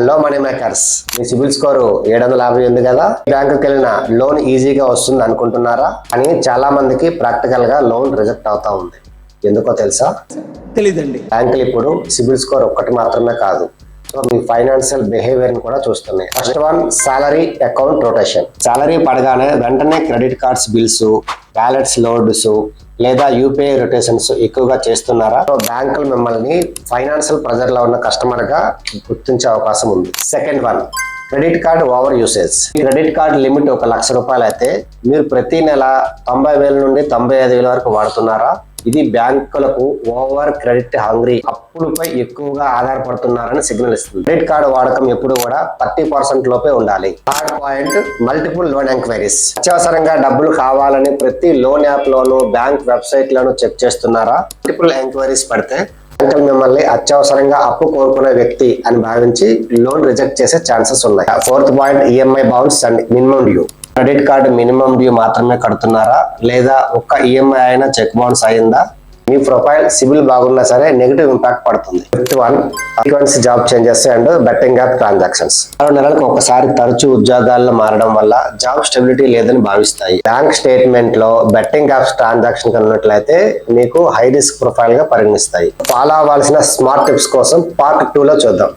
Hello money makers, మీ CIBIL score 750 ఉంది కదా, బ్యాంకుకి వెళ్ళిన లోన్ ఈజీగా వస్తుంది అనుకుంటున్నారా? అని చాలా మందికి ప్రాక్టికల్ గా లోన్ రిజెక్ట్ అవుతా ఉంది. ఎందుకో తెలుసా? తెలీదండి. బ్యాంకులు ఇప్పుడు సిబిల్ స్కోర్ ఒక్కటి మాత్రమే కాదు, సో మీ ఫైనాన్షియల్ బిహేవియర్ ని కూడా చూస్తున్నాయి. First one, salary account rotation. Salary పడగానే వెంటనే credit cards bills, wallets loads లేదా యూపీఐ రొటేషన్స్ ఎక్కువగా చేస్తున్నారా? బ్యాంకులు మిమ్మల్ని ఫైనాన్షియల్ ప్రెజర్ లో ఉన్న కస్టమర్ గా గుర్తించే అవకాశం ఉంది. Second one, credit card over usage. Credit card limit 1 లక్ష రూపాయలు అయితే మీరు ప్రతి నెల 90,000 నుండి 95,000 వరకు వాడుతున్నారా? ఇది బ్యాంకులకు ఓవర్ క్రెడిట్ హంగ్రీ, అప్పులపై ఎక్కువగా ఆధారపడుతున్నారని సిగ్నల్ ఇస్తుంది. క్రెడిట్ కార్డు వాడకం ఎప్పుడు కూడా 30% లోపే ఉండాలి. Third point, multiple loan enquiries. అత్యవసరంగా డబ్బులు కావాలని ప్రతి లోన్ యాప్ లోను, బ్యాంక్ వెబ్సైట్ లోను చెక్ చేస్తున్నారా? మల్టిపుల్ ఎంక్వైరీస్ పడితే బ్యాంకులు మిమ్మల్ని అత్యవసరంగా అప్పు కోరుకునే వ్యక్తి అని భావించి లోన్ రిజెక్ట్ చేసే ఛాన్సెస్ ఉన్నాయి. Fourth point, EMI bounce and minimum due. Credit card minimum due మాత్రమే కడుతున్నారా, లేదా ఒక్క ఈఎంఐ అయినా చెక్ బౌన్స్ అయిందా? మీ ప్రొఫైల్ సిబిల్ బాగున్నా సరే నెగిటివ్ ఇంపాక్ట్ పడుతుంది. Fifth one, frequency job changes and betting app transactions. 6 నెలలకు ఒకసారి తరచూ ఉద్యోగాల్లో మారడం వల్ల జాబ్ స్టెబిలిటీ లేదని భావిస్తాయి. బ్యాంక్ స్టేట్మెంట్ లో బెట్టింగ్ యాప్స్ ట్రాన్సాక్షన్ ఉన్నట్లయితే మీకు హై రిస్క్ ప్రొఫైల్ గా పరిగణిస్తాయి. ఫాలో అవ్వాల్సిన స్మార్ట్ టిప్స్ కోసం పార్ట్ 2 లో చూద్దాం.